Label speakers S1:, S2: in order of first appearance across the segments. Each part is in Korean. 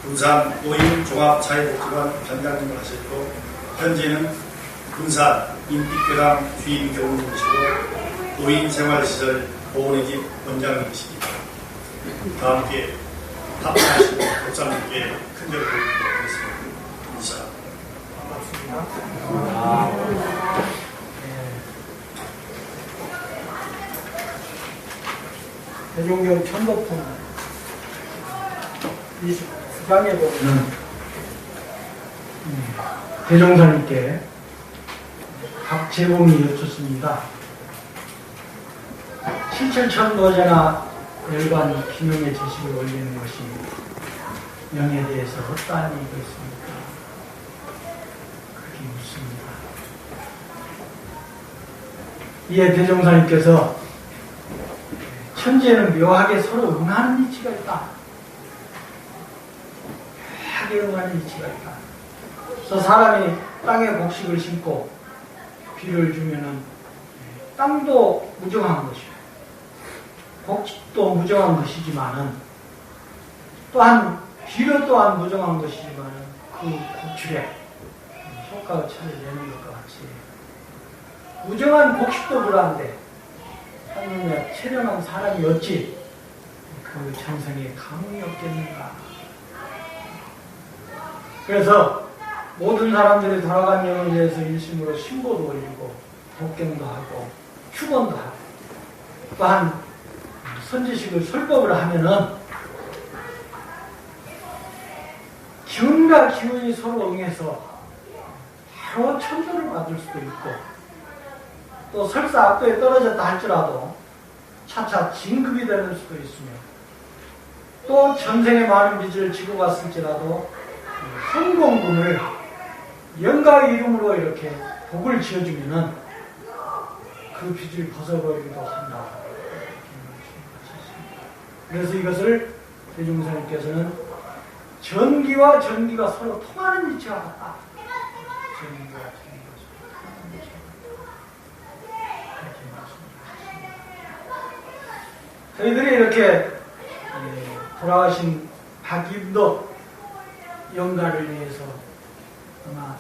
S1: 군산 노인종합사회복지관 관장님을 하셨고, 현재는 군산 인빛교당 주임 교우님이시고 노인생활시설 보훈의 집 원장님이십니다. 다 함께 합동하시고 목사님께 큰절을 드리도록 하겠습니다. 인사. 반갑습니다.
S2: 대종경 천도품 29장에 보면 대종사님께 각 제공이 여쭙습니다. 7,000노제나 열반 기념의 제식을 올리는 것이 명에 대해서 어떠한 이익이 있습니까? 그렇게 묻습니다. 이에 대종사님께서 천지에는 묘하게 서로 응하는 이치가 있다. 묘하게 응하는 이치가 있다. 그래서 사람이 땅에 곡식을 심고 비를 주면은 땅도 무정한 것이고 곡식도 무정한 것이지만은 또한 비료 또한 무정한 것이지만은 그 곡출에 효과가 차를 내는 것과 같이 무정한 곡식도 그러한데 하느냐 체련한 사람이 어찌 그 찬성에 감흥이 없겠는가. 그래서 모든 사람들이 돌아간 영을 위해서 일심으로 신고도 올리고 독경도 하고 축원도 하고 또한 선지식을 설법을 하면은 기운과 기운이 서로 응해서 바로 천도를 받을 수도 있고 또 설사 악도에 떨어졌다 할지라도 차차 진급이 되는 수도 있으며 또 전생에 많은 빚을 지고 갔을지라도 성공금을 영가의 이름으로 이렇게 복을 지어주면은 그 빚을 벗어버리기도 한다. 그래서 이것을 대종사님께서는 전기와 전기가 서로 통하는 이치와 같다. 전기와 전기가 서로 통하는 이치와 같다. 저희들이 이렇게 돌아가신 박임덕 영가를 위해서 아마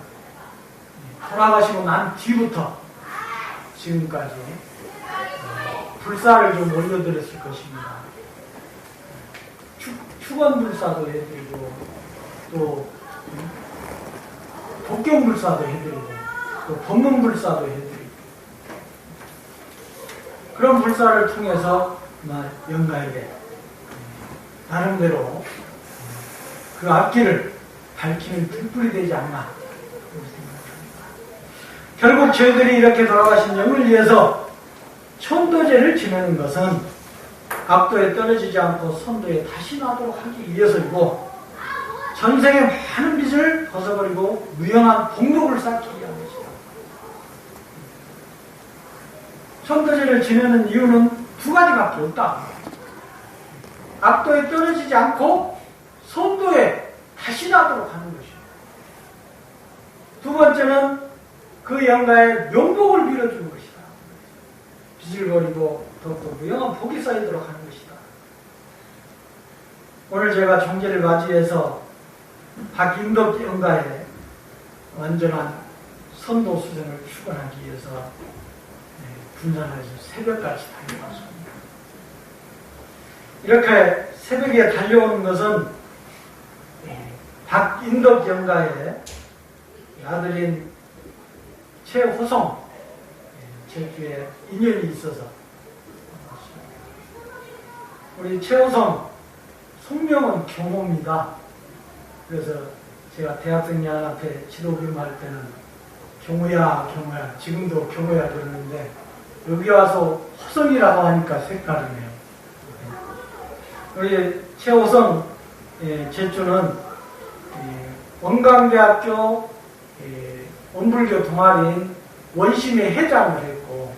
S2: 돌아가시고 난 뒤부터 지금까지 불사를 좀 올려드렸을 것입니다. 축원불사도 해드리고 또 독경불사도 해드리고 또 법문불사도 해드리고 그런 불사를 통해서 영가에게 나름대로 그 앞길을 밝히는 등불이 되지 않나 생각합니다. 결국 저희들이 이렇게 돌아가신 영을 위해서 천도제를 지내는 것은 악도에 떨어지지 않고 선도에 다시 나도록 하기 위해서이고 전생의 많은 빚을 벗어버리고 무영한 복록을 쌓기 위한 것이다. 천도제를 지내는 이유는 두 가지밖에 없다. 악도에 떨어지지 않고 선도에 다시 나도록 하는 것이다. 두 번째는 그 영가의 명복을 빌어주는 것이다. 빚을 버리고 더욱더 무영한 복이 쌓이도록 하는 것이다. 오늘 제가 종제를 맞이해서 박임덕 영가의 완전한 선도 수행을 축원하기 위해서 군산에서 새벽까지 달려왔습니다. 이렇게 새벽에 달려오는 것은 박임덕 영가의 아들인 최호성 제주에 인연이 있어서 우리 최호성 속명은 경호입니다. 그래서 제가 대학생 양한테 지도교육 할 때는 경호야 지금도 경호야 그러는데 여기 와서 호성이라고 하니까 색다르네요. 우리 최호성 제주는 원광대학교 원불교 동아리인 원심의 회장을 했고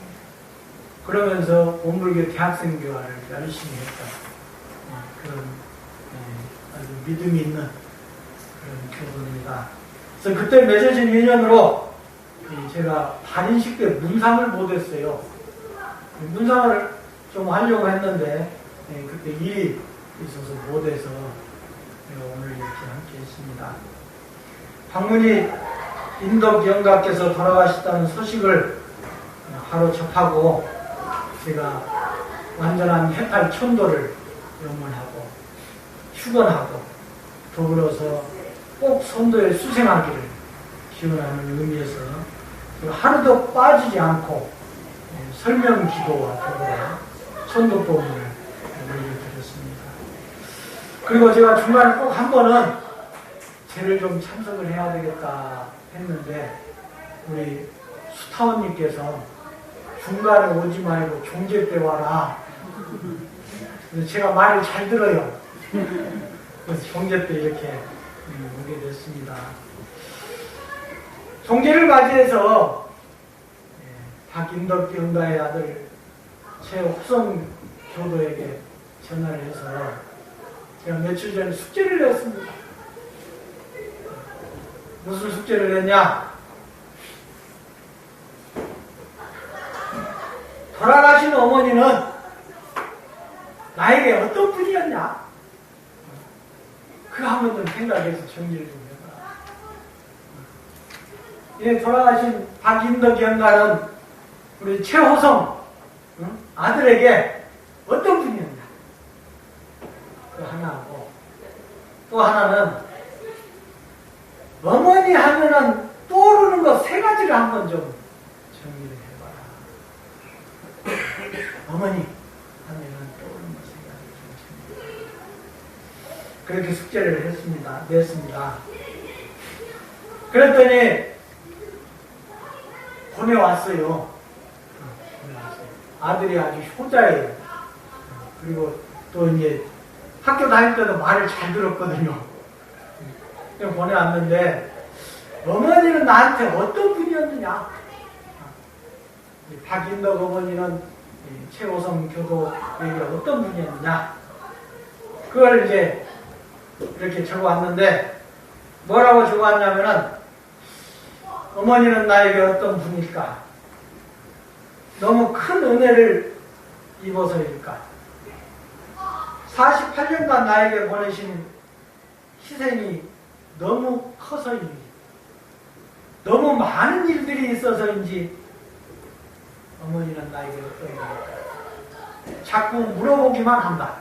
S2: 그러면서 원불교 대학생 교화를 열심히 했다. 그런 아주 믿음이 있는 그런 교도입니다. 그래서 그때 맺어진 인연으로 제가 발인식 때 문상을 못했어요. 문상을 좀 하려고 했는데 그때 일이 있어서 못해서 제가 오늘 이렇게 함께 했습니다. 방문이 인덕 영가께서 돌아가셨다는 소식을 바로 접하고 제가 완전한 해탈 천도를 염원하고 축원하고 더불어서 꼭 선도에 수생하기를 기원하는 의미에서 하루도 빠지지 않고 설명 기도와 더불어 선도법을 올려드렸습니다. 그리고 제가 중간에 꼭 한 번은 제를 좀 참석을 해야 되겠다 했는데 우리 수타원님께서 중간에 오지 말고 종제 때 와라. 그래서 제가 말을 잘 들어요. 그래서 종제 때 이렇게 오게 됐습니다. 종제를 맞이해서 박인덕 영가의 아들 최호성 교도에게 전화를 해서 제가 며칠 전에 숙제를 했습니다. 무슨 숙제를 했냐? 돌아가신 어머니는 나에게 어떤 분이었냐? 그거 한 번 좀 생각해서 정리를 좀 해봐. 돌아가신 박인덕 영가는 우리 최호성 아들에게 어떤 분이었냐? 그 하나하고 또 하나는 어머니 하면은 떠오르는 거 세 가지를 한번 좀 정리를 해봐라. 어머니 하면은 떠오르는 거 세 가지를 좀 정리해봐라. 그렇게 숙제를 냈습니다. 그랬더니 보내왔어요. 아들이 아주 효자예요. 그리고 또 이제 학교 다닐 때도 말을 잘 들었거든요. 보내왔는데 어머니는 나한테 어떤 분이었느냐? 박인덕 어머니는 최호성 교도에게 어떤 분이었느냐? 그걸 이제 이렇게 적어왔는데 뭐라고 적어왔냐면은 어머니는 나에게 어떤 분일까? 너무 큰 은혜를 입어서일까? 48년간 나에게 보내신 희생이 너무 커서인지, 너무 많은 일들이 있어서인지 어머니는 나에게 어떤 분일까? 자꾸 물어보기만 한다.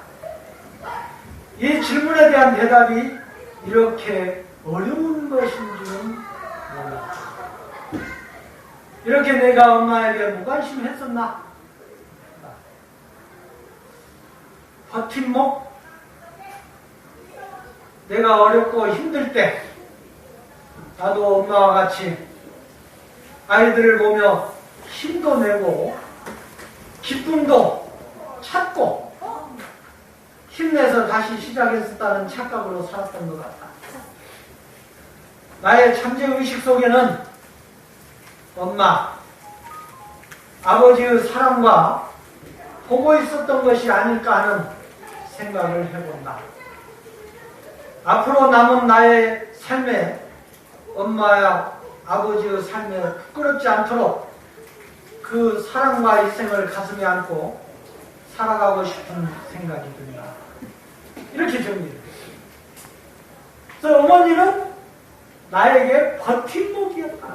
S2: 이 질문에 대한 대답이 이렇게 어려운 것인 줄은 몰랐다. 이렇게 내가 엄마에게 무관심했었나? 버팀목? 내가 어렵고 힘들 때 나도 엄마와 같이 아이들을 보며 힘도 내고 기쁨도 찾고 힘내서 다시 시작했었다는 착각으로 살았던 것 같다. 나의 잠재의식 속에는 엄마, 아버지의 사랑과 보고 있었던 것이 아닐까 하는 생각을 해본다. 앞으로 남은 나의 삶에 엄마와 아버지의 삶에 부끄럽지 않도록 그 사랑과 희생을 가슴에 안고 살아가고 싶은 생각이 듭니다. 이렇게 정리해요. 그래서 어머니는 나에게 버팀목이었다.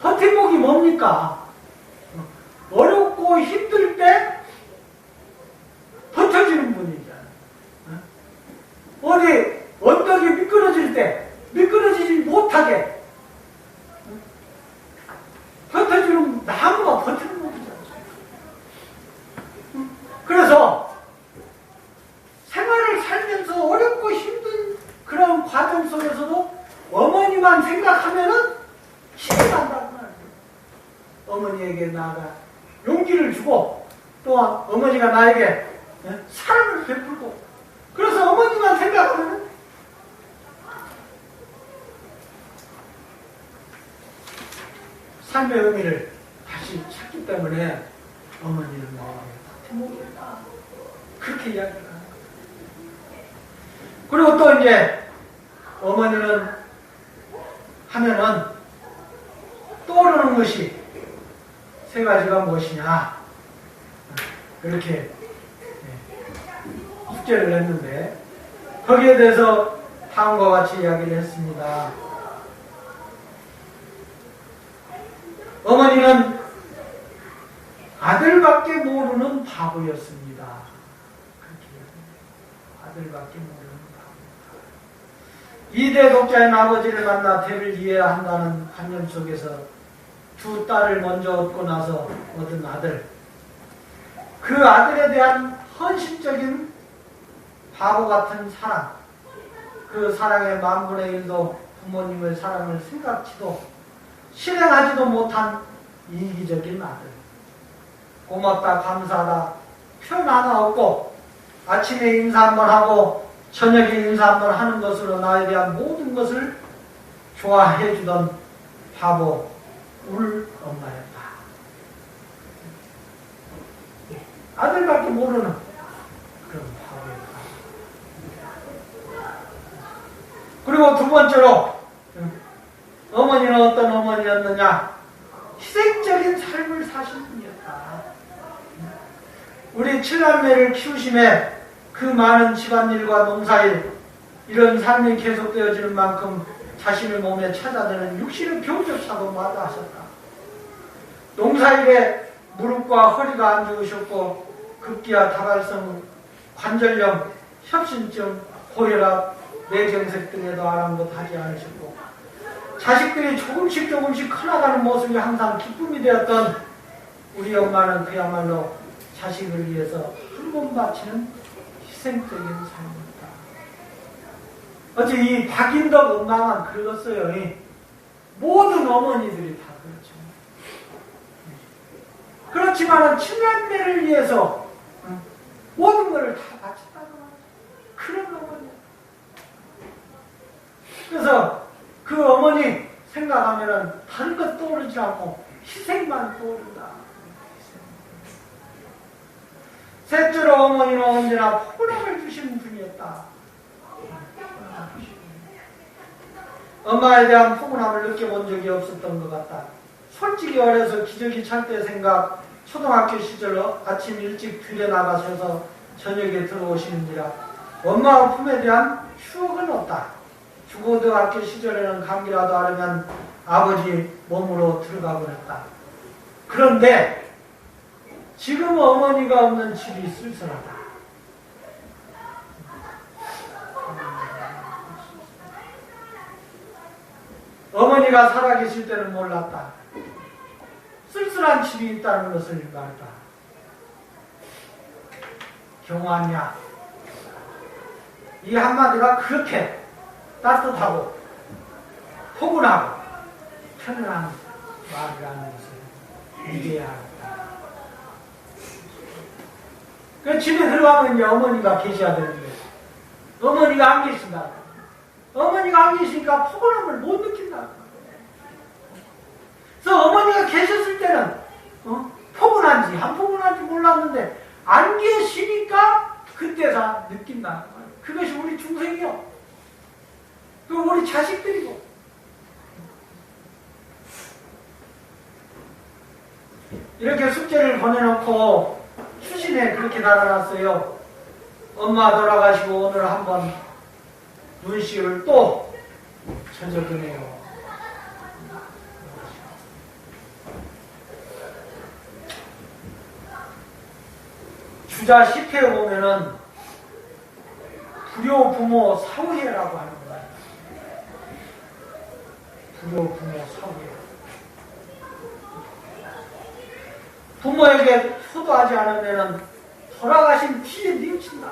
S2: 버팀목이 뭡니까? 어렵고 힘들 때 버텨주는 분이잖아요. 어디 언덕이 미끄러질 때 미끄러지지 못하게 버텨주는 나무가 버티는 거잖아요. 그래서 생활을 살면서 어렵고 힘든 그런 과정 속에서도 어머니만 생각하면은 힘이 난다는 말이에요. 어머니에게 나아가 용기를 주고 또한 어머니가 나에게 사랑을 베풀고 그래서 어머니만 생각하면 삶의 의미를 다시 찾기 때문에 어머니는 나에게 버팀목이다. 그렇게 이야기를 하는 거예요. 그리고 또 이제 어머니는 하면은 떠오르는 것이 세 가지가 무엇이냐 이렇게 숙제를 했는데 거기에 대해서 다음과 같이 이야기를 했습니다. 어머니는 아들밖에 모르는 바보였습니다. 아들밖에 모르는 바보. 이대 독자인 아버지를 만나 대를 이해야 한다는 관념 속에서 두 딸을 먼저 얻고 나서 얻은 아들. 그 아들에 대한 헌신적인 바보 같은 사랑. 그 사랑의 만분의 일도 부모님의 사랑을 생각지도 실행하지도 못한 이기적인 아들. 고맙다, 감사하다, 표현 하나 없고 아침에 인사 한번 하고 저녁에 인사 한번 하는 것으로 나에 대한 모든 것을 좋아해 주던 바보 울 엄마였다. 아들밖에 모르는 그런 바보였다. 그리고 두 번째로 어머니는 어떤 어머니였느냐? 희생적인 삶을 사신 분이었다. 우리 칠남매를 키우심에 그 많은 집안일과 농사일 이런 삶이 계속되어지는 만큼 자신의 몸에 찾아드는 육신의 병조차도 마다하셨다. 농사일에 무릎과 허리가 안 좋으셨고 급기야 다발성 관절염, 협신증, 고혈압, 뇌경색 등에도 아랑곳하지 않으셨고 자식들이 조금씩 커나가는 모습이 항상 기쁨이 되었던 우리 엄마는 그야말로 자식을 위해서 한 번 바치는 희생적인 삶입니다. 어째 이 박인덕 엄마만 그랬어요. 모든 어머니들이 다 그렇죠. 그렇지만 칠남매를 위해서 모든 것을 다 바쳤다는 그런 어머니. 그래서 그 어머니 생각하면은 다른 것 떠오르지 않고 희생만 떠오른다. 셋째로 어머니는 언제나 포근함을 주시는 분이었다. 엄마에 대한 포근함을 느껴본 적이 없었던 것 같다. 솔직히 어려서 기저귀 찰 때 생각, 초등학교 시절 아침 일찍 들여 나가셔서 저녁에 들어오시는지라 엄마 품에 대한 추억은 없다. 중고등학교 시절에는 감기라도 앓으면 아버지 몸으로 들어가곤 했다. 그런데 지금 어머니가 없는 집이 쓸쓸하다. 어머니가 살아계실 때는 몰랐다. 쓸쓸한 집이 있다는 것을 말했다. 경화냐? 이 한마디가 그렇게 따뜻하고 포근하고 편안한 말이라는 것을 이해해야 한다. 그 집에 들어가면 이제 어머니가 계셔야 되는데 어머니가 안 계신다. 어머니가 안 계시니까 포근함을 못 느낀다. 그래서 어머니가 계셨을 때는 포근한지 안 포근한지 몰랐는데 안 계시니까 그때 다 느낀다. 그것이 우리 중생이요. 그 우리 자식들이고. 이렇게 숙제를 보내놓고 추신에 그렇게 달아놨어요. 엄마 돌아가시고 오늘 한번 눈시울을 또 전적이네요. 주자 10회에 보면은 불효 부모 사후회라고 하는 거예요. 불효 부모 사후회. 부모에게 효도하지 않으면 돌아가신 뒤에 뉘우친다.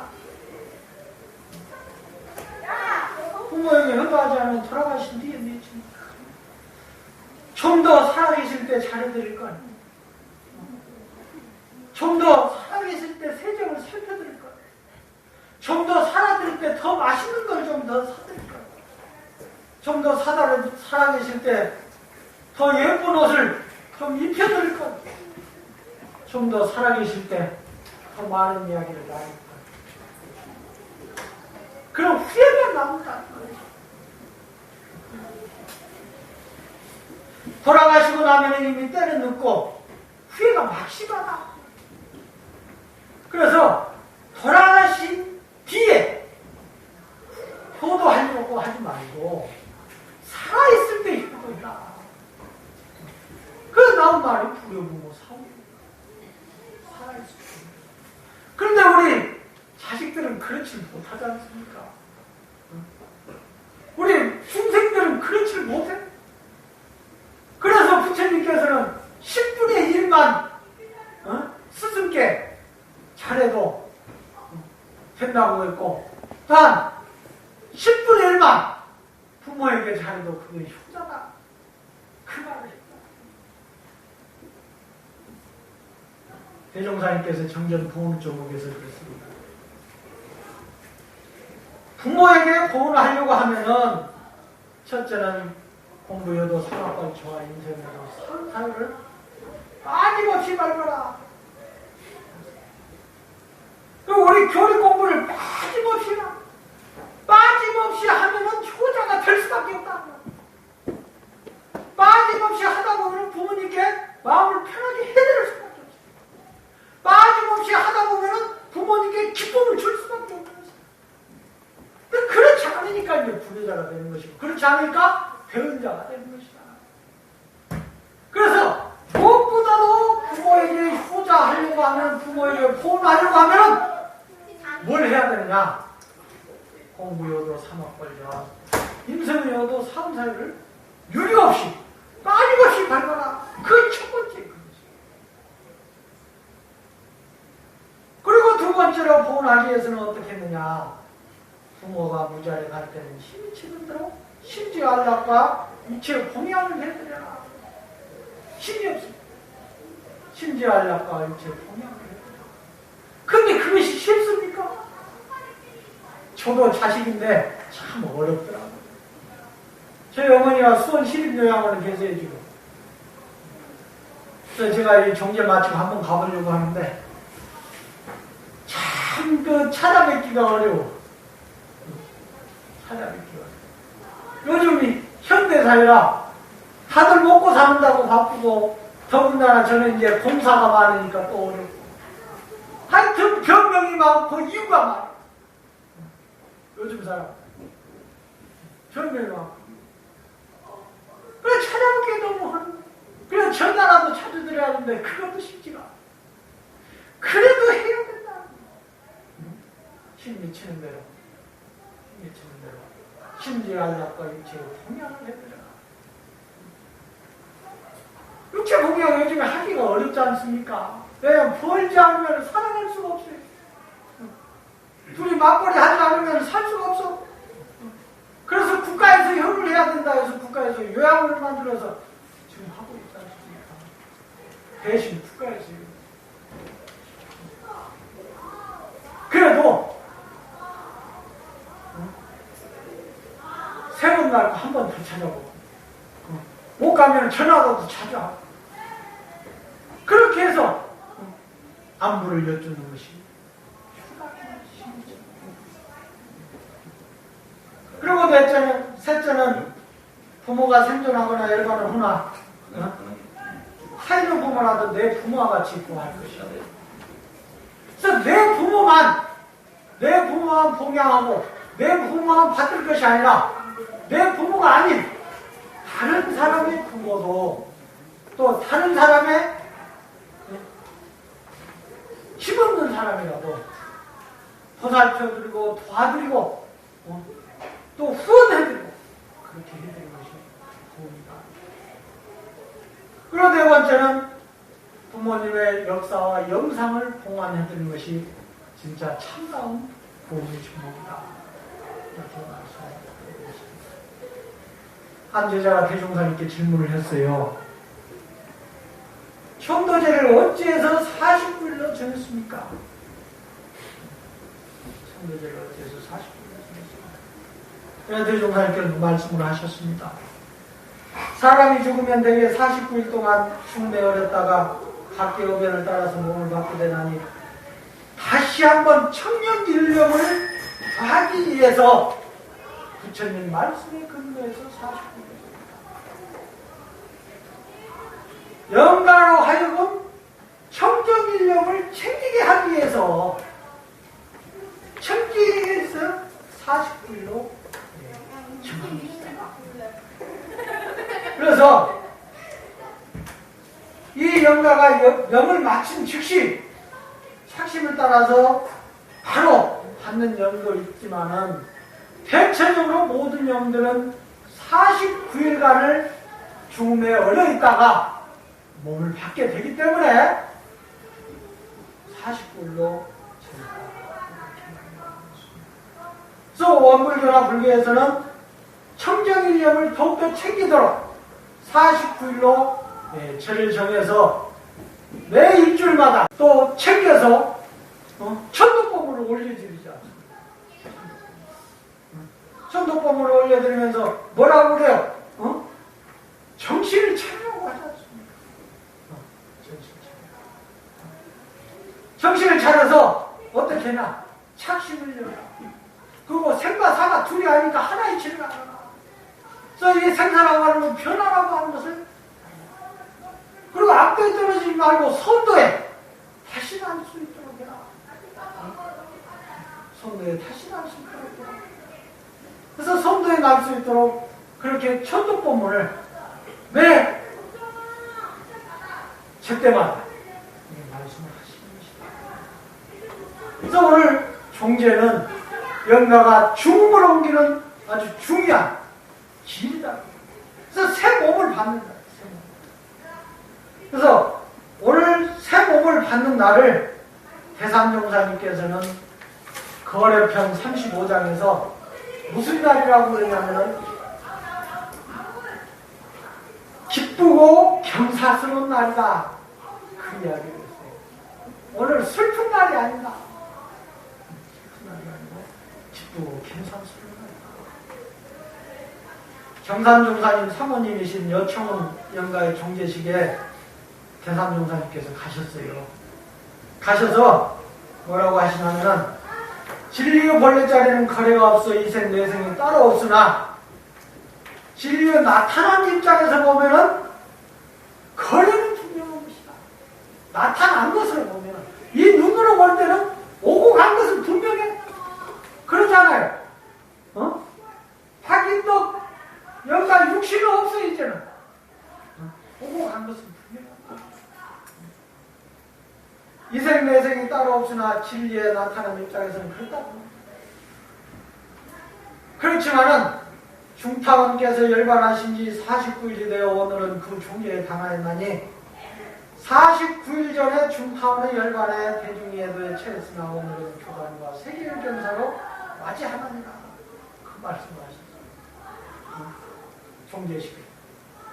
S2: 부모에게 효도하지 않으면 돌아가신 뒤에 뉘우친다. 좀 더 살아계실 때 잘해드릴 거 아니에요. 좀 더 살아계실 때 세정을 살펴드릴 거. 좀 더 살아드릴 때 더 맛있는 걸 좀 더 사드릴 거. 좀 더 살아계실 때 더 예쁜 옷을 좀 입혀드릴 거. 좀 더 살아계실 때 더 많은 이야기를 나눌 거. 그럼 후회 남는다는 거예요. 돌아가시고 나면 이미 때는 늦고 후회가 막심하다. 그래서 돌아가신 뒤에 효도하려고 하지 말고 살아있을 때 효도해라. 그래서 나온 말이 부여부모 사오입니다. 살아있을 때. 그런데 우리 자식들은 그렇지 못하지 않습니까? 우리 중생들은 그렇지 못해. 그래서 부처님께서는 10분의 1만 스승께 잘해도 된다고 했고, 단 10분의 1만 부모에게 잘해도 그게 효자다. 그 말을 했다. 대종사님께서 정전 보훈 조목에서 그랬습니다. 부모에게 보훈을 하려고 하면은 첫째는 공부여도 상학과 저와 인생여도 사유를 빠짐없이 밟아라. 그리고 우리 교리 공부를 빠짐없이 해라. 빠짐없이 하면은 효자가 될 수밖에 없다. 빠짐없이 하다 보면 부모님께 마음을 편하게 해드릴 수밖에 없어. 빠짐없이 하다 보면 부모님께 기쁨을 줄 수밖에 없는 것이다. 그렇지 않으니까 이제 불효자가 되는 것이고, 그렇지 않으니까 배은자가 되는 것이다. 그래서 무엇보다도 부모에게 효자하려고 하면, 부모에게 포옹하려고 하면 뭘 해야 되느냐? 공부여도 삼학벌자, 인생여도 삼사유를 유리없이 빠짐없이 밟아라. 그게 첫 번째 그것이에요. 그리고 두 번째로 포옹하기 위해서는 어떻게 했느냐? 부모가 무자리 갈 때는 힘이 치는 대로 심지어 안락과 이체 공양을 해드려라. 힘이 없어. 심지어 안락과 이체 공양을 해드려라. 근데 그것이 쉽습니까? 저도 자식인데 참 어렵더라고요. 저희 어머니가 수원 시립요양원에 계세요, 지금. 그래서 제가 이 정제 마치고 한번 가보려고 하는데 참 그 찾아뵙기가 어려워. 찾아뵙기가 어려워. 요즘이 현대사회라 다들 먹고 사는다고 바쁘고, 더군다나 저는 이제 공사가 많으니까 또 어렵고, 하여튼 병명이 많고 이유가 많아. 요즘 사람 병명이 많고. 그래 찾아보기에 너무 하는. 그래 전화라도 찾아드려야 하는데 그것도 쉽지가 않아. 그래도 해야 된다. 힘 미치는 대로, 힘 미치는 대로 심지어 안락과 육체 공양을 해드려라. 육체 공양 요즘에 하기가 어렵지 않습니까? 왜냐면 벌지 않으면 살아갈 수가 없어요. 둘이 맞벌이 하지 않으면 살 수가 없어. 그래서 국가에서 협의를 해야 된다 해서 국가에서 요양원을 만들어서 지금 하고 있지 않습니까? 대신 국가에서. 그래도 세 번 말고 한 번 더 찾아보고, 못 가면 전화라도 찾아. 그렇게 해서 안부를 여쭈는 것이. 그리고 셋째는 부모가 생존하거나 열반을 후나 살는 부모라도 내 부모와 같이 있고 할 것이야. 그래서 내 부모만 봉양하고 내 부모만 받을 것이 아니라 내 부모가 아닌 다른 사람의 부모도, 또 다른 사람의 힘없는 사람이라도 보살펴드리고 도와드리고 또 후원해드리고 그렇게 해드리는 것이 도움이다. 그리고 네 번째는 부모님의 역사와 영상을 봉안해드리는 것이 진짜 참다운 도움의 종목이다. 이렇게 말씀드립니다. 한 제자가 대종사님께 질문을 했어요. 천도제를 어찌해서 49일로 정했습니까? 천도제를 어찌해서 49일로 정했습니까? 그래서 대종사님께서 말씀을 하셨습니다. 사람이 죽으면 대개 49일 동안 흉내 어렸다가 각기 의견을 따라서 몸을 받게 되나니 다시 한번 천년 일념을 하기 위해서 부처님 말씀에 근거해서 49일. 영가로 하여금 청정일념을 챙기게 하기 위해서 49일로 정합니다. 그래서 이 영가가 영을 마친 즉시 착심을 따라서 바로 받는 영도 있지만은 대체적으로 모든 영들은 49일간을 죽음에 얼려 있다가 몸을 받게 되기 때문에 49일로 그래서 원불교나 불교에서는 청정일념을 더욱더 챙기도록 49일로 절을 정해서 매 일주일마다 또 챙겨서 천도법으로 올려드리지 않습니까? 천도법으로 올려드리면서 뭐라고 그래요? 정신을 차리라고 하지 않습니까? 정신을 차려서 어떻게 해나 착심을 열라. 그리고 생과 사가 둘이 아니까 하나의 질을 알아라. 그래서 이 생사라고 하는 건 변화라고 하는 것을, 그리고 악도에 떨어지지 말고 선도에 다시 날 수 있도록 해라. 선도에 다시 날 수 있도록 해라. 그래서 선도에 날 수 있도록 그렇게 천도법문을 매 제때마다 말씀을 하시는 것이다. 그래서 오늘 종제는 영가가 죽음을 옮기는 아주 중요한 길이다. 그래서 새 몸을 받는다. 그래서 오늘 새 몸을 받는 날을 대산종사님께서는 거래편 35장에서 무슨 날이라고 그러냐면은 기쁘고 경사스러운 날이다. 그 이야기를 했어요. 오늘 슬픈 날이 아니다. 슬픈 날이 아니고 기쁘고 경사스러운 날이다. 경산종사님 사모님이신 여청은 영가의 종제식에 대산종사님께서 가셨어요. 가셔서 뭐라고 하시냐면은 진리의 본래자리는 거래가 없어 이생 내생이 따로 없으나 진리의 나타난 입장에서 보면은 거래는 분명한 것이다. 나타난 것을 보면은 이 눈으로 볼 때는 오고 간 것은 분명해. 그렇잖아요. 확인도 영가 육신은 없어 이제는. 오고 간 것은 분명해. 이생 내생이 따로 없으나 진리에 나타난 입장에서는 그렇다고. 그렇지만은 중타원께서 열반하신 지 49일이 되어 오늘은 그 종제에 당하였나니 49일 전에 중타원의 열반에 대중예도에 체했으나 오늘은 교단과 세계일견사로 맞이하나니라. 그 말씀을 하셨어요. 종제식에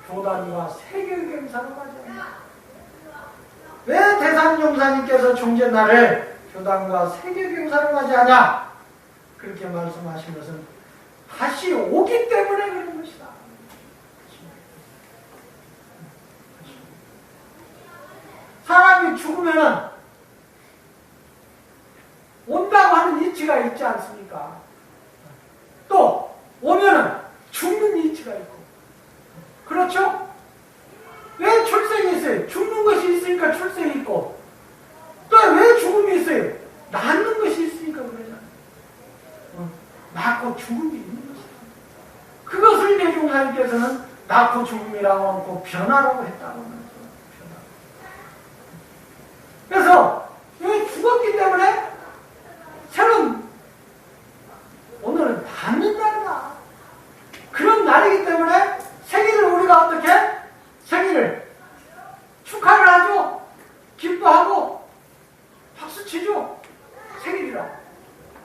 S2: 교단과 세계일견사로 맞이하나니라. 왜 대산종사님께서 종제날을 교단과 세계경사로 맞이하냐? 그렇게 말씀하신 것은 다시 오기 때문에 그런 것이다. 사람이 죽으면은 온다고 하는 이치가 있지 않습니까? 또 오면은 죽는 이치가 있고, 그렇죠? 왜 출생이 있어요? 죽는 것이 있으니까 출생이 있고, 또 왜 죽음이 있어요? 낳는 것이 있으니까 그러잖아요. 낳고 죽음이 있는 것이다. 그것을 대종사님께서는 낳고 죽음이라고 하고 변화라고 했다고 하는 거죠. 그래서 왜 죽었기 때문에 새로운 오늘은 받는 날이다. 그런 날이기 때문에 생일을 우리가 어떻게? 생일을 축하를 하죠. 기뻐하고 박수치죠. 생일이라.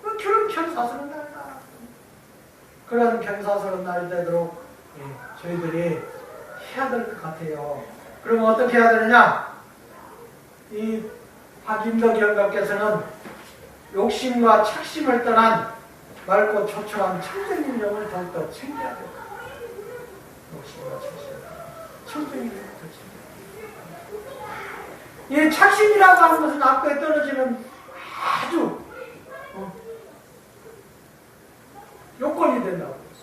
S2: 그런 경사스러운 날이다. 그런 경사스러운 날이 되도록 저희들이 해야 될 것 같아요. 그러면 어떻게 해야 되느냐? 이 박임덕 영가께서는 욕심과 착심을 떠난 맑고 초철한 청정인념을 더욱더 챙겨야 돼요. 욕심과 착심. 청정인념부터 챙겨야 돼요. 이 착심이라고 하는 것은 앞에 떨어지는 아주 요건이 된다고 했어요.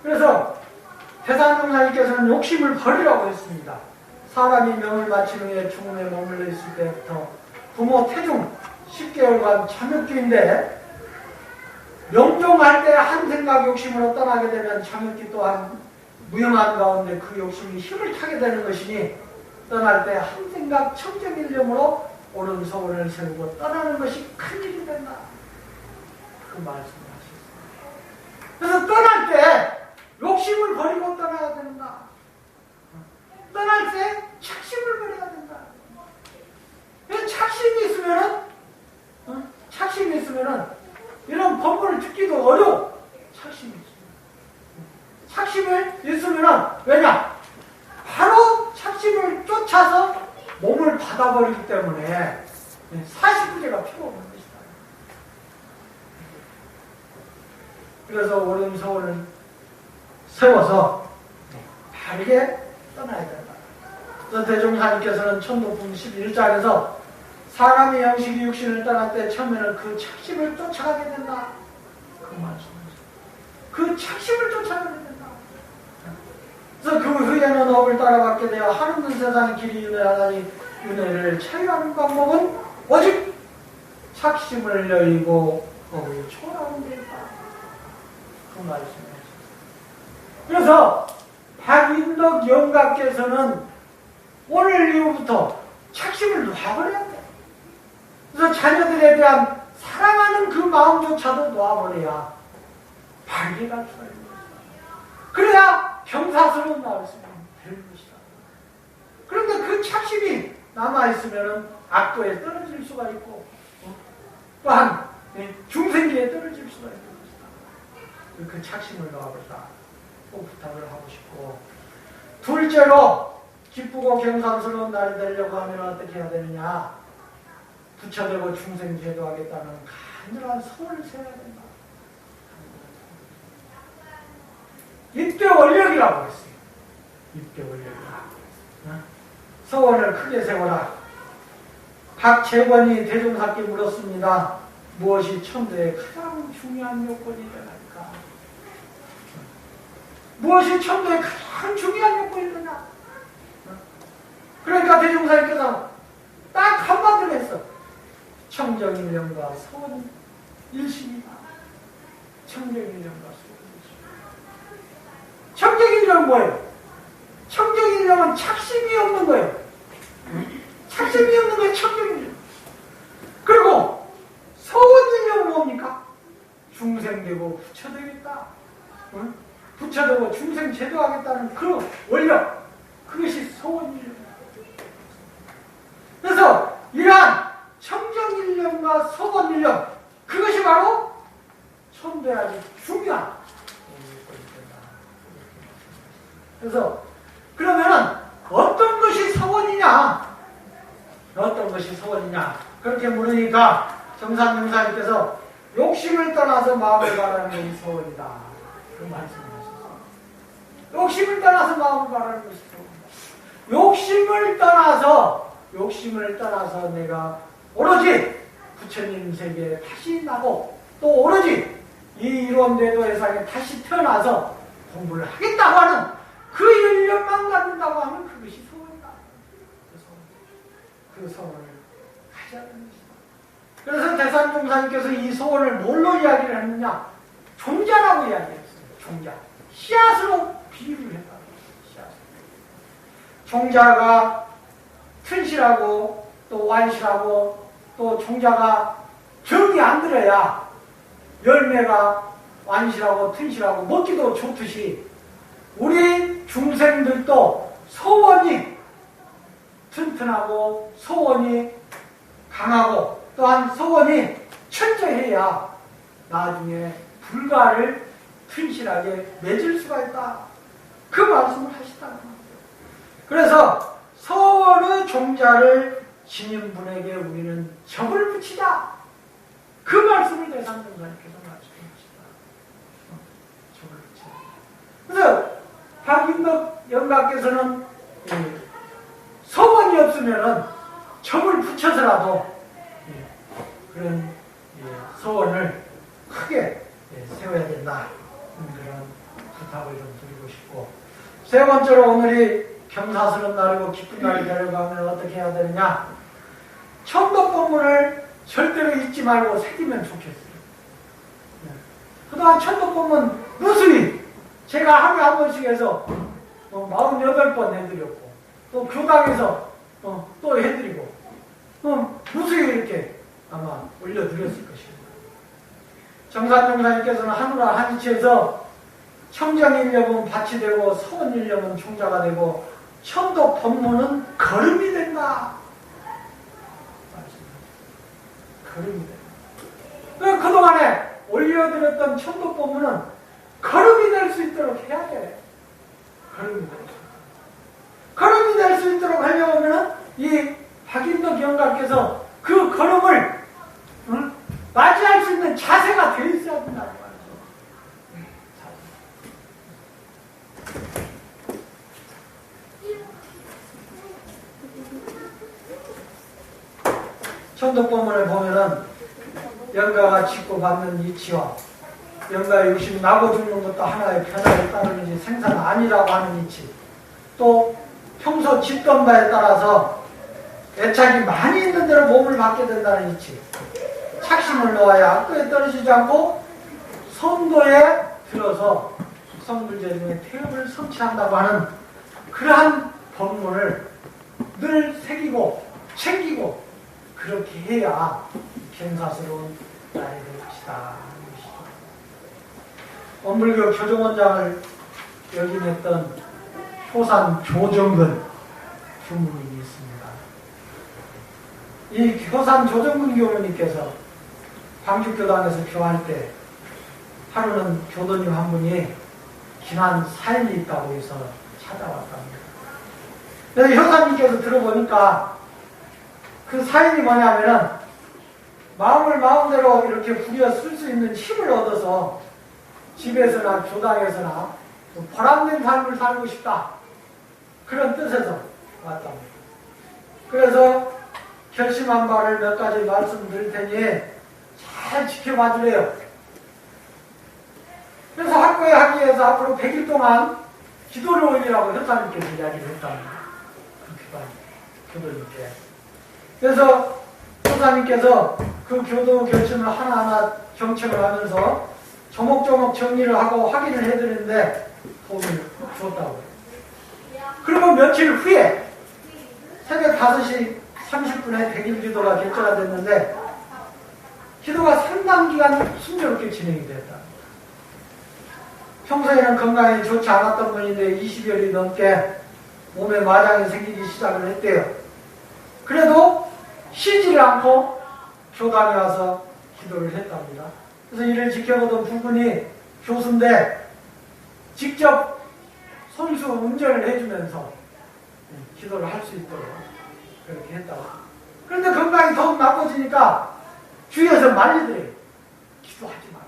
S2: 그래서 대산종사님께서는 욕심을 버리라고 했습니다. 사람이 명을 마친 후에 죽음에 머물러 있을 때부터 부모 태중 10개월간 참육기인데 명종할 때 한 생각 욕심으로 떠나게 되면 참육기 또한 무용한 가운데 그 욕심이 힘을 타게 되는 것이니 떠날 때 한 생각 청정일념으로 옳은 소원을 세우고 떠나는 것이 큰일이 된다. 그 말씀을 하셨습니다. 그래서 떠날 때 욕심을 버리고 떠나야 된다. 떠날 때 착심을 버려야 된다. 착심이 있으면은 이런 법문을 듣기도 어려워. 착심을 있으면은 왜냐? 바로 착심을 쫓아서 몸을 받아버리기 때문에 49개가 필요 없는 것이다. 그래서 옳은 소원을 세워서 바르게 떠나야 된다. 그래서 대종사님께서는 천도품 11장에서 사람의 영식이 육신을 떠날 때 처음에는 그 착심을 쫓아가게 된다. 그 말씀이죠. 그 착심을 쫓아가게 된다. 그래서 그 후에는 업을 따라가게 되어 하늘은 세상 길이 윤회하다니 윤회를 체유하는 방법은 오직 착심을 여의고 업을 초월하는 데 있다. 그 말씀이죠. 그래서 박인덕 영가께서는 오늘 이후부터 착심을 놔버려야 돼. 그래서 자녀들에 대한 사랑하는 그 마음조차도 놔버려야 바르게 갈 수가 있는 것이다. 그래야 병사스러운 말씀이 되는 것이다. 그런데 그 착심이 남아있으면 악도에 떨어질 수가 있고 또한 중생기에 떨어질 수가 있는 것이다. 그 착심을 놔버리라. 꼭 부탁을 하고 싶고, 둘째로 기쁘고 경상스러운 날이 되려고 하면 어떻게 해야 되느냐? 부처되고 중생 제도하겠다는 간절한 소원을 세워야 된다. 입대 원력이라고 했어요. 입대 원력이라고 했어요. 소원을 크게 세워라. 박재권이 대종사께 물었습니다. 무엇이 천도의 가장 중요한 요건이 되나? 무엇이 천도의 가장 중요한 요건이냐? 그러니까 대종사님께서 딱 한마디로 했어. 청정일념과 소원 일심이다. 청정일념과 소원 일심. 청정일념은 뭐예요? 청정일념은 착심이 없는 거예요. 착심이 없는 거예요. 청정일념. 그리고 소원일념은 뭡니까? 중생되고 부처되겠다. 응? 부처되고 중생 제도하겠다는 그 원력, 그것이 소원일념. 그래서 이러한 청정일념과 소원일념, 그것이 바로 천도의 아주 중요한. 그래서 그러면은 어떤 것이 소원이냐? 어떤 것이 소원이냐? 그렇게 물으니까 정산명사님께서 욕심을 떠나서 마음을 바라는 것이 소원이다. 그 말씀을 하셨어요. 욕심을 떠나서 마음을 바라는 것이 소원이다. 욕심을 떠나서 내가 오로지 부처님 세계에 다시 나고 또 오로지 이 이론대도 세상에 다시 태어나서 공부를 하겠다고 하는 그 일념만 갖는다고 하면 그것이 소원이다. 그 소원을 가져야 되는 것이다. 그래서 대산종사님께서 이 소원을 뭘로 이야기를 했느냐? 종자라고 이야기했어요. 종자. 씨앗으로 비유를 했다. 씨앗. 종자가 튼실하고 또 완실하고 또 종자가 정이 안 들어야 열매가 완실하고 튼실하고 먹기도 좋듯이 우리 중생들도 소원이 튼튼하고 소원이 강하고 또한 소원이 철저해야 나중에 불가를 튼실하게 맺을 수가 있다. 그 말씀을 하시다는 거예요. 그래서 소원의 종자를 지닌 분에게 우리는 접을 붙이자. 그 말씀을 대산종사님께서 말씀하십니다. 접을 붙이자. 그래서 박인덕 영가께서는 소원이 없으면은 접을 붙여서라도 그런 소원을 크게 세워야 된다. 그런 부탁을 좀 드리고 싶고, 세 번째로 오늘이 경사스러운 날이고 기쁜 날이 되려고 하면 어떻게 해야 되느냐? 천도법문을 절대로 잊지 말고 새기면 좋겠어요. 그동안 천도법문 무수히 제가 하루에 한 번씩 해서 48번 해드렸고, 또 교당에서 또 해드리고, 무수히 이렇게 아마 올려드렸을 것입니다. 정산정사님께서는 하늘과 한이치에서 청정일념은 밭이 되고 서원일념은 총자가 되고 천도 법문은 걸음이 된다. 걸음이 된다. 그동안에 올려드렸던 천도 법문은 걸음이 될 수 있도록 해야 돼. 걸음이 될 수 있도록 하려면 이 박인덕 영가께서 그 걸음을 맞이할 수 있는 자세가 되어 있어야 된다는 말이죠. 천도법문을 보면은 영가가 짓고 받는 이치와 영가의 욕심 나고 죽는 것도 하나의 변화에 따르는지 생산 아니라고 하는 이치, 또 평소 짓던 바에 따라서 애착이 많이 있는 대로 몸을 받게 된다는 이치, 착심을 놓아야 악도에 떨어지지 않고 선도에 들어서 성불제 중에 태엽을 성취한다고 하는 그러한 법문을 늘 새기고 챙기고 그렇게 해야 경사스러운 날이 될 것이다. 원불교 교정원장을 역임했던 효산 조정근 교무님이 있습니다. 이 효산 조정근 교무님께서 광주교당에서 교할 때 하루는 교도님 한 분이 기난 사연이 있다고 해서 찾아왔답니다. 그래서 효사님께서 들어보니까 그 사연이 뭐냐면은 마음을 마음대로 이렇게 부려 쓸 수 있는 힘을 얻어서 집에서나 교당에서나 보람된 삶을 살고 싶다. 그런 뜻에서 왔답니다. 그래서 결심한 바를 몇 가지 말씀드릴 테니 잘 지켜봐 주래요. 그래서 학교에 하기 위해서 앞으로 100일 동안 기도를 올리라고 효사님께서 이야기를 했답니다. 교도님께. 그래서 효사님께서 그 교도 결심을 하나하나 경청을 하면서 조목조목 정리를 하고 확인을 해드리는데 도움을 주었다고요. 그리고 며칠 후에 새벽 5시 30분에 100일 기도가 결제가 됐는데 기도가 상당 기간 순조롭게 진행이 됐다. 평소에는 건강이 좋지 않았던 분인데 20여일이 넘게 몸에 마장이 생기기 시작을 했대요. 그래도 쉬지를 않고 교당에 와서 기도를 했답니다. 그래서 이를 지켜보던 부분이 교수인데 직접 손수 운전을 해주면서 기도를 할 수 있도록 그렇게 했다고. 그런데 건강이 더욱 나빠지니까 주위에서 말리더래요. 기도하지 마라.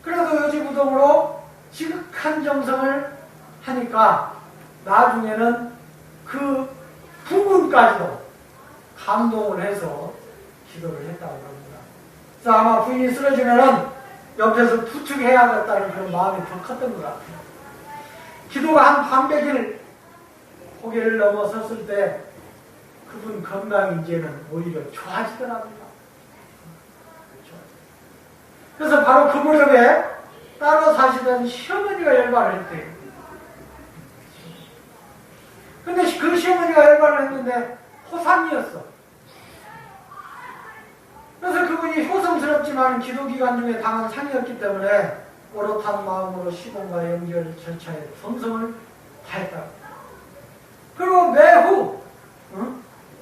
S2: 그래도 요지부동으로 지극한 정성을 하니까 나중에는 그 부분까지도 감동을 해서 기도를 했다고 합니다. 그래서 아마 부인이 쓰러지면은 옆에서 부축해야겠다는 그런 마음이 더 컸던 것 같아요. 기도가 한 100일 고개를 넘어섰을 때 그분 건강이 이제는 오히려 좋아지더랍니다. 그래서 바로 그 무렵에 따로 사시던 시어머니가 열반을 했대요. 근데 그 시어머니가 열반을 했는데 호산이었어. 그래서 그분이 효성스럽지만 기도기간 중에 당한 상이었기 때문에 오롯한 마음으로 시공과 연결 절차에 정성을 다했다. 그리고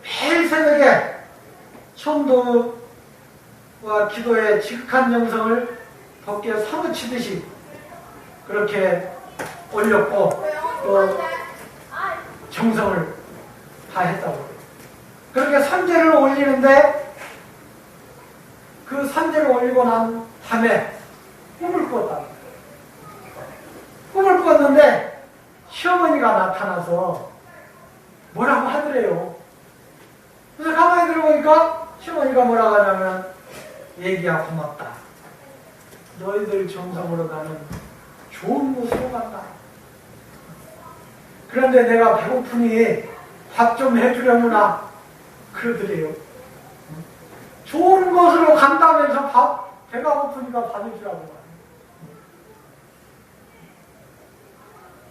S2: 매일 새벽에 천도와 기도의 지극한 정성을 덮개 사무치듯이 그렇게 올렸고 또 정성을 다했다고. 그렇게 산재를 올리는데 그 산재를 올리고 난 밤에 꿈을 꾸었다. 꿈을 꾸었는데 시어머니가 나타나서 뭐라고 하더래요. 그래서 가만히 들어보니까 시어머니가 뭐라고 하냐면 얘기야 고맙다. 너희들 정성으로 가는 좋은 곳으로 간다. 그런데 내가 배고프니 밥 좀 해주려무나 그러더래요. 좋은 곳으로 간다면서 배가 고프니까 밥 해주라고.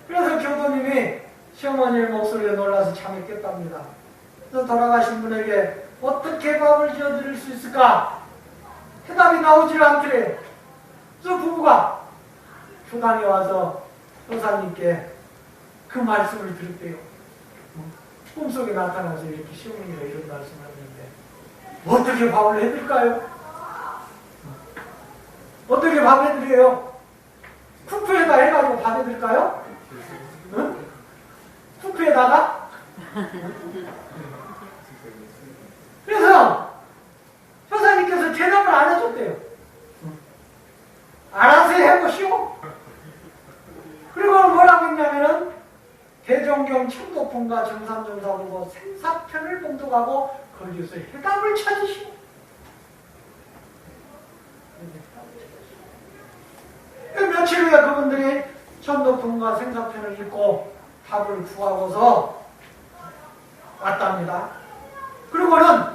S2: 그래서 교도님이 시어머니의 목소리에 놀라서 잠이 깼답니다. 그래서 돌아가신 분에게 어떻게 밥을 지어드릴 수 있을까? 해답이 나오질 않더래요. 그래서 부부가 교단에 와서 교사님께 그 말씀을 들었대요. 꿈속에 나타나서 이렇게 시어머니가 이런 말씀하는데 어떻게 밥을 해드릴까요? 어떻게 밥 해드려요? 쿠프에다 해가지고 밥 해드릴까요? 응? 쿠프에다가? 그래서 효사님께서 대답을 안 해줬대요. 알아서 해보시오. 그리고 뭐라고 했냐면은 대종경 청도품과 정삼정사보고 생사편을 봉독하고 거기서 해답을 찾으시오. 며칠 후에 그분들이 청도품과 생사편을 읽고 답을 구하고서 왔답니다. 그리고는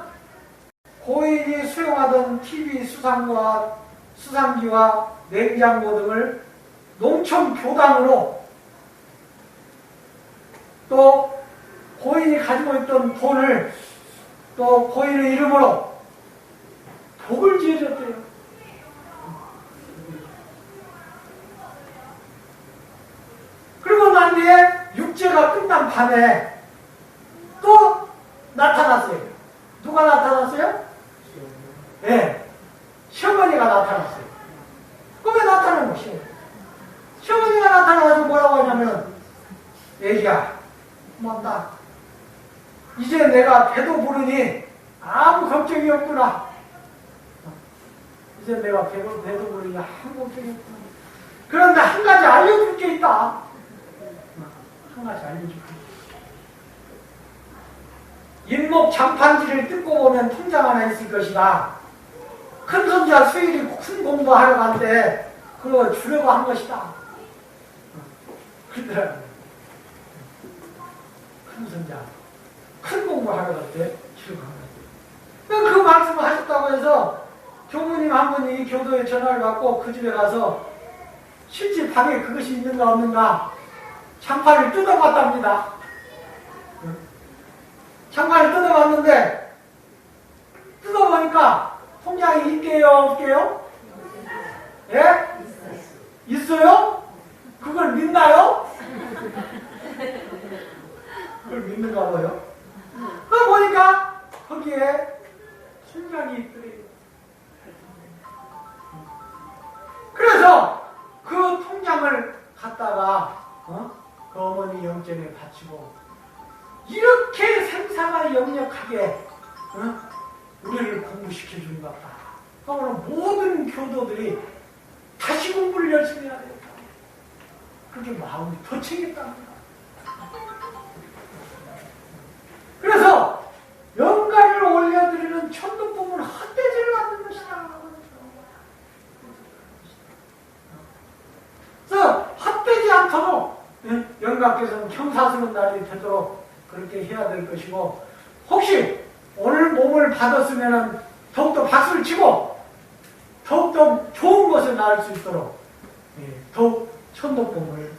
S2: 고인이 수용하던 TV 수상기와 냉장고 등을 농촌 교당으로 또 고인이 가지고 있던 돈을 또 고인의 이름으로 복을 지어줬대요. 그리고 난 뒤에 육제가 끝난 밤에 또 나타났어요. 누가 나타났어요? 네, 시어머니가 나타났어요. 꿈에 나타난 것이에요. 시어머니가 나타나가지고 뭐라고 하냐면, 애기야, 고맙다. 이제 내가 배도 부르니 아무 걱정이 없구나. 이제 내가 배도 부르니 아무 걱정이 없구나. 그런데 한 가지 알려줄 게 있다. 한 가지 알려줄 게 있다. 인목 장판지를 뜯고 보면 통장 하나 있을 것이다. 큰손자 수일이 큰 공부하러 간대. 그거 주려고 한 것이다. 그러더라고요. 큰손자 큰 공부하러 갈때 주려고 한 것이다. 그 말씀을 하셨다고 해서 교무님 한 분이 교도에 전화를 받고 그 집에 가서 실제 방에 그것이 있는가 없는가 장판을 뜯어봤답니다. 장판을 뜯어봤는데 뜯어보니까 통장이 있게요 없게요? 예? 있어요? 그걸 믿나요? 그걸 믿는가 봐요. 그걸 보니까 거기에 통장이 있더래요. 그래서 그 통장을 갖다가 그 어머니 영전에 바치고 이렇게 생사가 역력하게 우리를 공부시켜준 것 같다. 그러면 모든 교도들이 다시 공부를 열심히 해야 되겠다. 그렇게 마음이 더 챙겼답니다. 그래서 영가를 올려드리는 천도법은 헛되지를 않는 것이다. 그래서 헛되지 않도록 영가께서는 경사스러운 날이 되도록 그렇게 해야 될 것이고, 혹시 오늘 몸을 받았으면 더욱더 박수를 치고 더욱더 좋은 것을 낳을 수 있도록 더욱 천도법을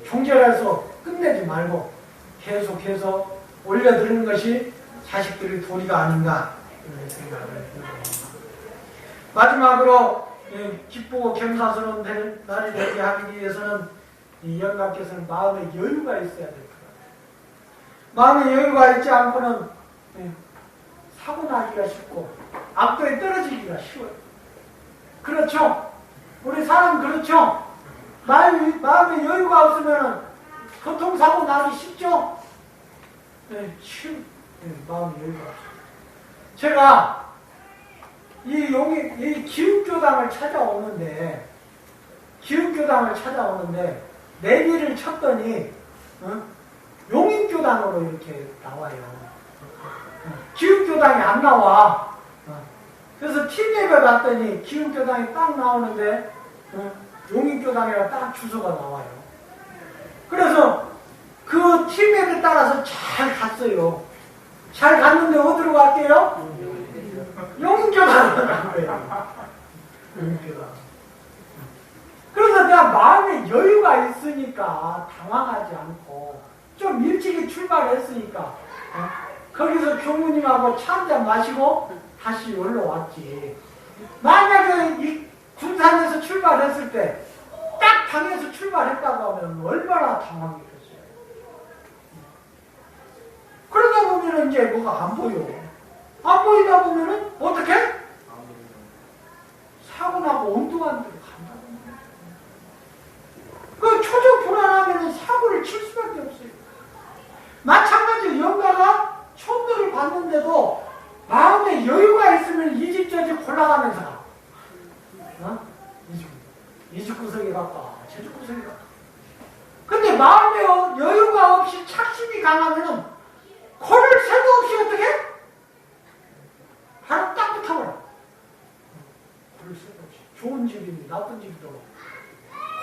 S2: 종결해서 끝내지 말고 계속해서 올려드리는 것이 자식들의 도리가 아닌가 이런 생각을 해봅니다. 마지막으로 기쁘고 겸사스러운 날이 되게 하기 위해서는 이 영가께서는 마음에 여유가 있어야 될 것 같아요. 마음에 여유가 있지 않고는 사고 나기가 쉽고 악도에 떨어지기가 쉬워요. 그렇죠? 우리 사람 그렇죠? 마음에 여유가 없으면 교통사고 나기 쉽죠? 마음에 여유가 없어요. 제가 이 기흥교당을 찾아오는데 내비를 쳤더니 용인교당으로 이렇게 나와요. 기흥교당이 안 나와. 그래서 팀맵에 갔더니 기흥교당이 딱 나오는데 용인교당이라 딱 주소가 나와요. 그래서 그 팀맵에 따라서 잘 갔어요. 잘 갔는데 어디로 갈게요? 용인교당으로 간 거예요. 용인교당. 그래서 내가 마음에 여유가 있으니까 당황하지 않고 좀 일찍이 출발했으니까 거기서 교무님하고 차 한잔 마시고 다시 올라왔지. 만약에 이 군산에서 출발했을 때 딱 당에서 출발했다고 하면 얼마나 당황했겠어요. 그러다 보면 이제 뭐가 안 보여. 안 보이다 보면은 어떻게? 사고 나고 엉뚱한 데로 간다고. 그 초조 불안하면 사고를 칠 수밖에 없어요. 마찬가지로 영가가 천도를 봤는데도 마음에 여유가 있으면 이 집 저 집 골라가면서 가. 이 집 구석에 갔다. 저 집 구석에 갔다. 근데 마음에 여유가 없이 착심이 강하면은 코를 새도 없이 어떻게? 바로 딱 붙어버려. 코를 새도 없이. 좋은 집이니 나쁜 집이도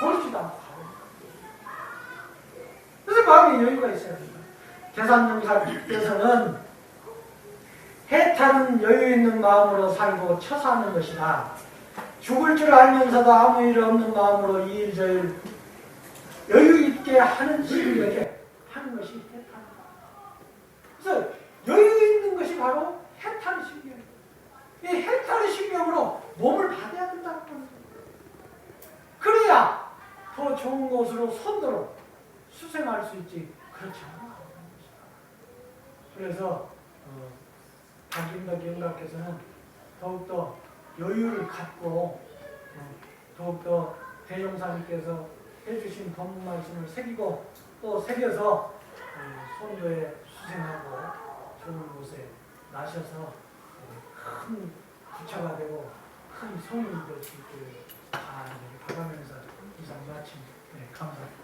S2: 고르지도 않고 가버려. 그래서 마음에 여유가 있어야 된다. 계산용사께서는 해탈은 여유 있는 마음으로 살고 처사하는 것이다. 죽을 줄 알면서도 아무 일 없는 마음으로 이 일 저 일 여유 있게 하는 신에게 하는 것이 해탈이다. 그래서 여유 있는 것이 바로 해탈의 신경이에요. 이 해탈의 신경으로 몸을 받아야 된다고 합니다. 그래야 더 좋은 곳으로 선도로 수생할 수 있지. 그렇지 않아. 그래서 박인덕 영가께서는 더욱더 여유를 갖고 더욱더 대종사님께서 해주신 법문 말씀을 새기고 또 새겨서 선도에 수생하고 좋은 곳에 나셔서 큰 부처가 되고 큰 성인이 될 수 있기를 바라면서 이상 마칩니다. 네, 감사합니다.